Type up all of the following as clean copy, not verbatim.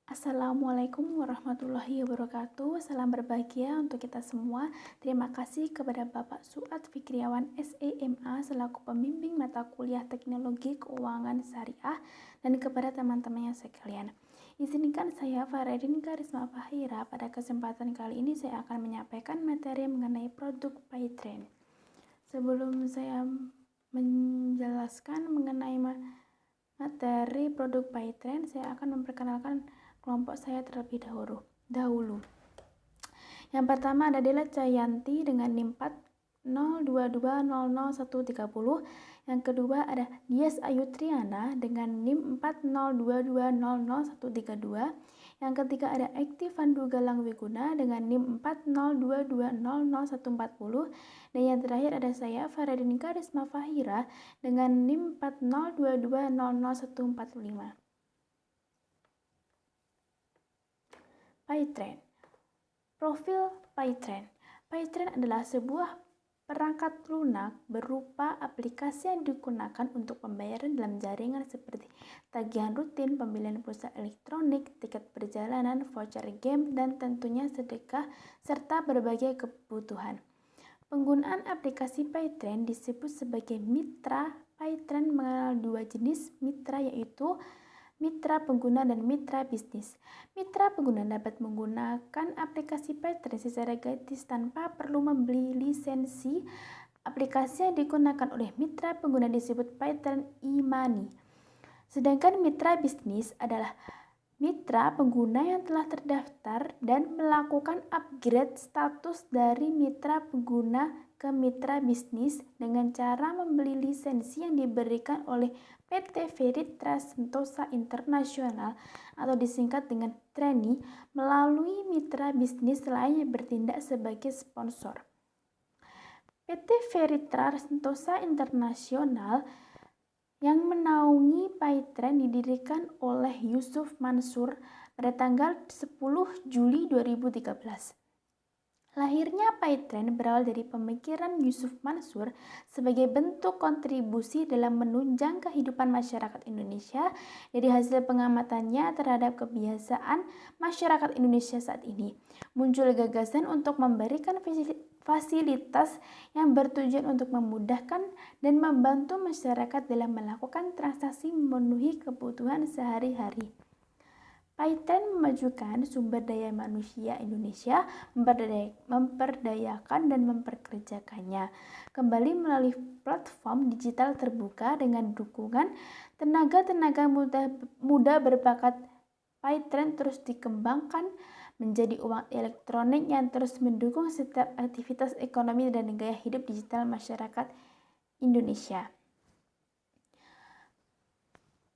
Assalamualaikum warahmatullahi wabarakatuh. Salam berbahagia untuk kita semua. Terima kasih kepada Bapak Suad Fikriawan SEMA selaku pembimbing mata kuliah Teknologi Keuangan Syariah dan kepada teman-temannya sekalian. Izinkan saya Faridin Karisma Fahira. Pada kesempatan kali ini saya akan menyampaikan materi mengenai produk PayTrend. Sebelum saya menjelaskan mengenai materi produk PayTrend, saya akan memperkenalkan kelompok saya terlebih dahulu. Yang pertama ada Dela Cayanti dengan NIM 4022000130. Yang kedua ada Dias Ayu Triana dengan NIM 4022000132. Yang ketiga ada Ekti Vandu Galang Wiguna dengan NIM 4022000140. Dan yang terakhir ada saya Faridin Karisma Fahira dengan NIM 4022000145. PayTrend. Profil PayTrend. PayTrend adalah sebuah perangkat lunak berupa aplikasi yang digunakan untuk pembayaran dalam jaringan seperti tagihan rutin, pembelian pulsa elektronik, tiket perjalanan, voucher game, dan tentunya sedekah, serta berbagai kebutuhan. Penggunaan aplikasi PayTrend disebut sebagai mitra. PayTrend mengenal dua jenis mitra, yaitu mitra pengguna dan mitra bisnis. Mitra pengguna dapat menggunakan aplikasi PayTrend secara gratis tanpa perlu membeli lisensi. Aplikasi yang digunakan oleh mitra pengguna disebut PayTrend e-money. Sedangkan mitra bisnis adalah mitra pengguna yang telah terdaftar dan melakukan upgrade status dari mitra pengguna ke mitra bisnis dengan cara membeli lisensi yang diberikan oleh PT Veritas Sentosa Internasional atau disingkat dengan TRENI melalui mitra bisnis lain yang bertindak sebagai sponsor. PT Veritas Sentosa Internasional yang menaungi PayTrend didirikan oleh Yusuf Mansur pada tanggal 10 Juli 2013. Lahirnya PayTrend berawal dari pemikiran Yusuf Mansur sebagai bentuk kontribusi dalam menunjang kehidupan masyarakat Indonesia dari hasil pengamatannya terhadap kebiasaan masyarakat Indonesia saat ini. Muncul gagasan untuk memberikan fasilitas yang bertujuan untuk memudahkan dan membantu masyarakat dalam melakukan transaksi memenuhi kebutuhan sehari-hari. PayTrend memajukan sumber daya manusia Indonesia, memperdayakan dan memperkerjakannya kembali melalui platform digital terbuka dengan dukungan tenaga muda berbakat. PayTrend terus dikembangkan menjadi uang elektronik yang terus mendukung setiap aktivitas ekonomi dan gaya hidup digital masyarakat Indonesia.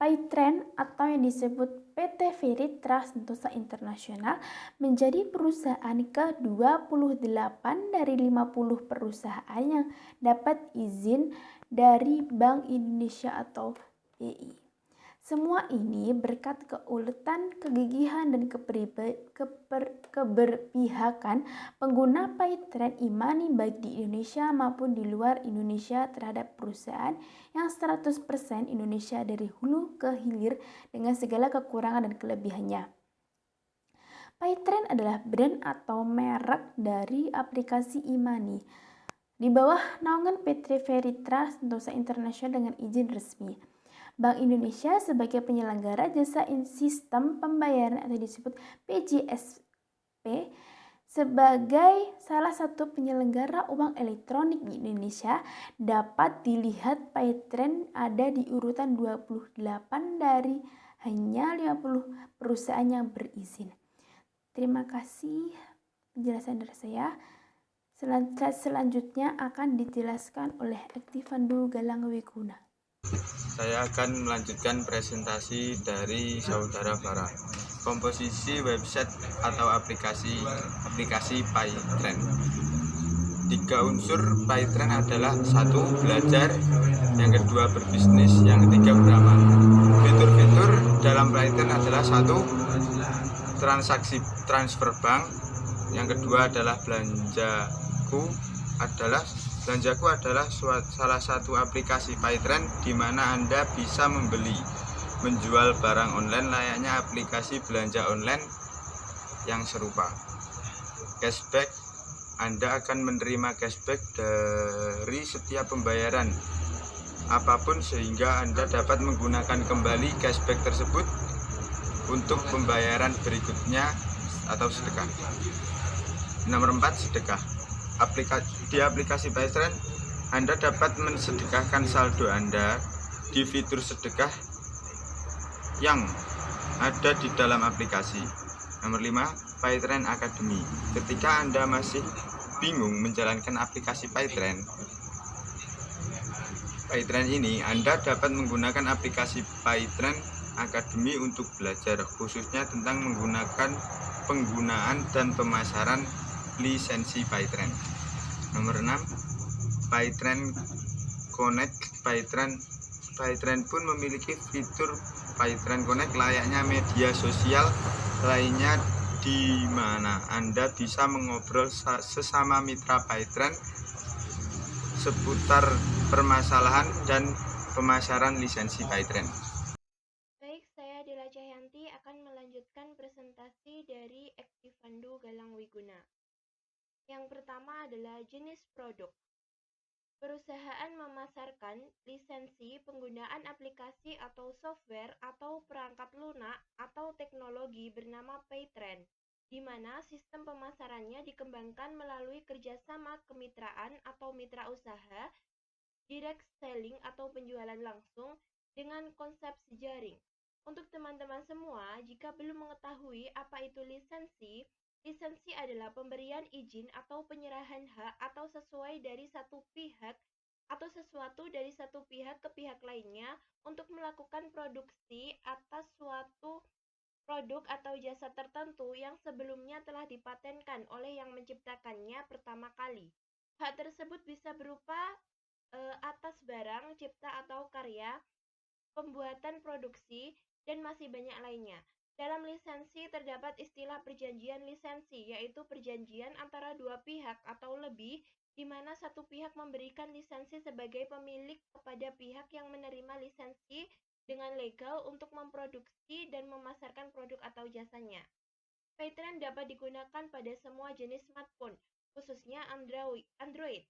PayTrend atau yang disebut PT Veritas Sentosa Internasional menjadi perusahaan ke-28 dari 50 perusahaan yang dapat izin dari Bank Indonesia atau BI. Semua ini berkat keuletan, kegigihan, dan keberpihakan pengguna PayTrend e-money baik di Indonesia maupun di luar Indonesia terhadap perusahaan yang 100% Indonesia dari hulu ke hilir dengan segala kekurangan dan kelebihannya. PayTrend adalah brand atau merek dari aplikasi e-money di bawah naungan PT Veritas Sentosa Internasional dengan izin resmi. Bank Indonesia sebagai penyelenggara jasa sistem pembayaran atau disebut PJSP sebagai salah satu penyelenggara uang elektronik di Indonesia. Dapat dilihat PayTrend ada di urutan 28 dari hanya 50 perusahaan yang berizin. Terima kasih penjelasan dari saya. Selanjutnya akan dijelaskan oleh Ekti Vandu Galang Wiguna. Saya akan melanjutkan presentasi dari Saudara Farah. Komposisi website atau aplikasi PayTrend. 3 unsur PayTrend adalah 1. Belajar, yang kedua berbisnis, yang ketiga beramal. Fitur-fitur dalam PayTrend adalah 1. Transaksi transfer bank, yang kedua adalah Belanjaku adalah salah satu aplikasi PayTrend di mana Anda bisa membeli menjual barang online layaknya aplikasi belanja online yang serupa. Cashback, Anda akan menerima cashback dari setiap pembayaran apapun sehingga Anda dapat menggunakan kembali cashback tersebut untuk pembayaran berikutnya atau sedekah. Nomor 4, sedekah. Di aplikasi PayTrend, Anda dapat mensedekahkan saldo Anda di fitur sedekah yang ada di dalam aplikasi. Nomor 5, PayTrend Academy. Ketika Anda masih bingung menjalankan aplikasi PayTrend ini, Anda dapat menggunakan aplikasi PayTrend Academy untuk belajar, khususnya tentang menggunakan penggunaan dan pemasaran lisensi PayTrend. Nomor 6, PayTrend Connect. PayTrend pun memiliki fitur PayTrend Connect layaknya media sosial lainnya di mana Anda bisa mengobrol sesama mitra PayTrend seputar permasalahan dan pemasaran lisensi PayTrend. Baik, saya Dela Cahyanti akan melanjutkan presentasi dari Activandu Galang Wiguna. Yang pertama adalah jenis produk. Perusahaan memasarkan lisensi penggunaan aplikasi atau software atau perangkat lunak atau teknologi bernama PayTrend, di mana sistem pemasarannya dikembangkan melalui kerjasama kemitraan atau mitra usaha, direct selling atau penjualan langsung dengan konsep sejaring. Untuk teman-teman semua, jika belum mengetahui apa itu lisensi, lisensi adalah pemberian izin atau penyerahan hak atau sesuai dari satu pihak atau sesuatu dari satu pihak ke pihak lainnya untuk melakukan produksi atas suatu produk atau jasa tertentu yang sebelumnya telah dipatenkan oleh yang menciptakannya pertama kali. Hak tersebut bisa berupa atas barang, cipta atau karya, pembuatan produksi, dan masih banyak lainnya. Dalam lisensi terdapat istilah perjanjian lisensi, yaitu perjanjian antara dua pihak atau lebih, di mana satu pihak memberikan lisensi sebagai pemilik kepada pihak yang menerima lisensi dengan legal untuk memproduksi dan memasarkan produk atau jasanya. PayTrend dapat digunakan pada semua jenis smartphone, khususnya Android,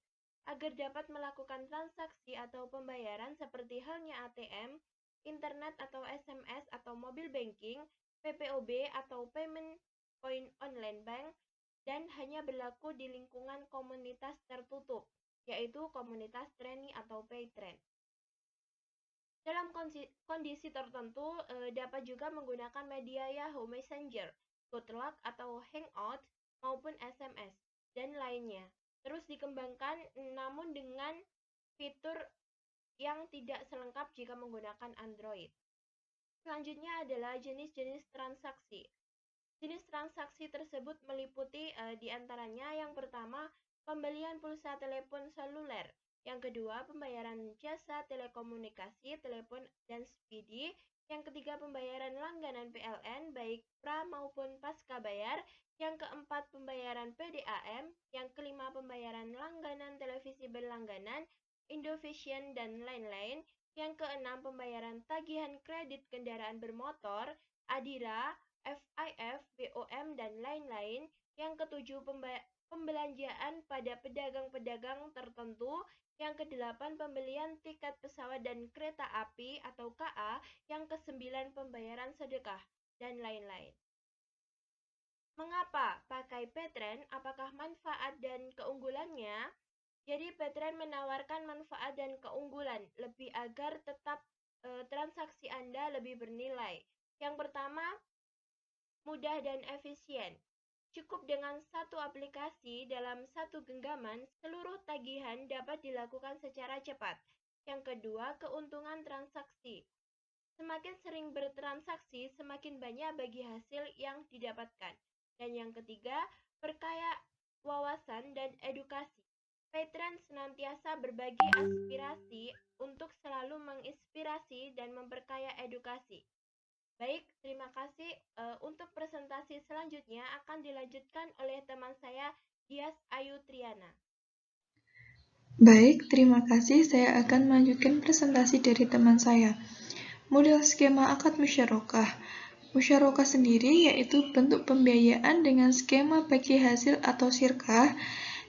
agar dapat melakukan transaksi atau pembayaran seperti halnya ATM, internet atau SMS atau mobile banking, PPOB atau payment point online bank, dan hanya berlaku di lingkungan komunitas tertutup, yaitu komunitas Treni atau PayTrend. Dalam kondisi tertentu, dapat juga menggunakan media Yahoo Messenger, Outlook atau Hangout, maupun SMS, dan lainnya. Terus dikembangkan namun dengan fitur yang tidak selengkap jika menggunakan Android. Selanjutnya adalah jenis-jenis transaksi. Jenis transaksi tersebut meliputi diantaranya yang pertama, pembelian pulsa telepon seluler. Yang kedua, pembayaran jasa telekomunikasi, telepon dan speedy. Yang ketiga, pembayaran langganan PLN, baik pra maupun pasca bayar. Yang keempat, pembayaran PDAM. Yang kelima, pembayaran langganan televisi berlangganan, Indovision, dan lain-lain. Yang keenam, pembayaran tagihan kredit kendaraan bermotor, Adira, FIF, BOM, dan lain-lain. Yang ketujuh, pembelanjaan pada pedagang-pedagang tertentu. Yang kedelapan, pembelian tiket pesawat dan kereta api atau KA. Yang kesembilan, pembayaran sedekah, dan lain-lain. Mengapa pakai PayTrend? Apakah manfaat dan keunggulannya? Jadi PayTrend menawarkan manfaat dan keunggulan lebih agar tetap transaksi Anda lebih bernilai. Yang pertama, mudah dan efisien. Cukup dengan satu aplikasi dalam satu genggaman, seluruh tagihan dapat dilakukan secara cepat. Yang kedua, keuntungan transaksi. Semakin sering bertransaksi, semakin banyak bagi hasil yang didapatkan. Dan yang ketiga, perkaya wawasan dan edukasi. PayTrend senantiasa berbagi aspirasi untuk selalu menginspirasi dan memperkaya edukasi. Baik, terima kasih. Untuk presentasi selanjutnya akan dilanjutkan oleh teman saya, Dias Ayu Triana. Baik, terima kasih. Saya akan melanjutkan presentasi dari teman saya. Model skema akad musyarakah. Musyarakah sendiri yaitu bentuk pembiayaan dengan skema bagi hasil atau syirkah,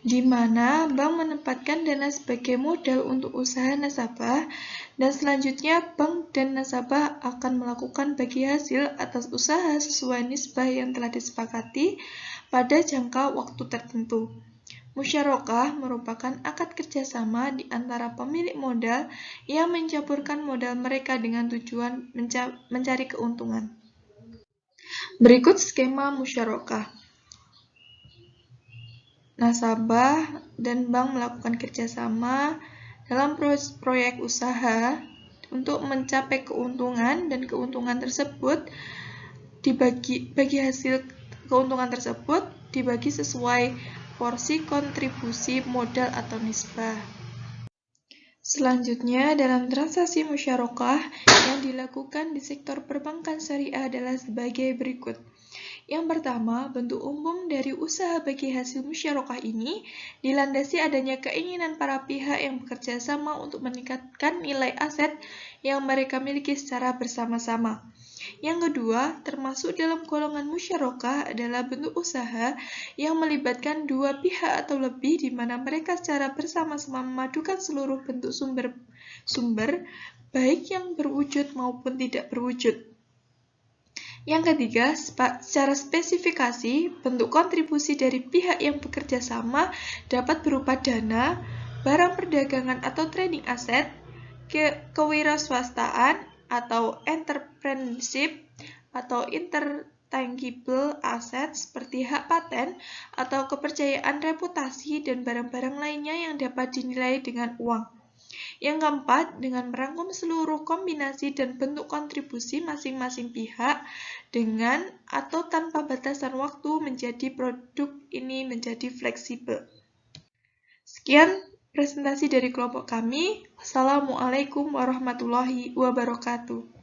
di mana bank menempatkan dana sebagai modal untuk usaha nasabah, dan selanjutnya bank dan nasabah akan melakukan bagi hasil atas usaha sesuai nisbah yang telah disepakati pada jangka waktu tertentu. Musyarakah merupakan akad kerjasama di antara pemilik modal yang mencampurkan modal mereka dengan tujuan mencari keuntungan. Berikut skema musyarakah. Nasabah dan bank melakukan kerjasama dalam proyek usaha untuk mencapai keuntungan, dan keuntungan tersebut bagi hasil keuntungan tersebut dibagi sesuai porsi kontribusi modal atau nisbah. Selanjutnya, dalam transaksi musyarakah yang dilakukan di sektor perbankan syariah adalah sebagai berikut. Yang pertama, bentuk umum dari usaha bagi hasil musyarakah ini dilandasi adanya keinginan para pihak yang bekerja sama untuk meningkatkan nilai aset yang mereka miliki secara bersama-sama. Yang kedua, termasuk dalam golongan musyarakah adalah bentuk usaha yang melibatkan dua pihak atau lebih, di mana mereka secara bersama-sama memadukan seluruh bentuk sumber baik yang berwujud maupun tidak berwujud. Yang ketiga, secara spesifikasi, bentuk kontribusi dari pihak yang bekerja sama dapat berupa dana, barang perdagangan atau trading aset, kewirausahaan atau entrepreneurship, atau intangible asset seperti hak paten atau kepercayaan reputasi dan barang-barang lainnya yang dapat dinilai dengan uang. Yang keempat, dengan merangkum seluruh kombinasi dan bentuk kontribusi masing-masing pihak dengan atau tanpa batasan waktu menjadi produk ini menjadi fleksibel. Sekian presentasi dari kelompok kami. Wassalamualaikum warahmatullahi wabarakatuh.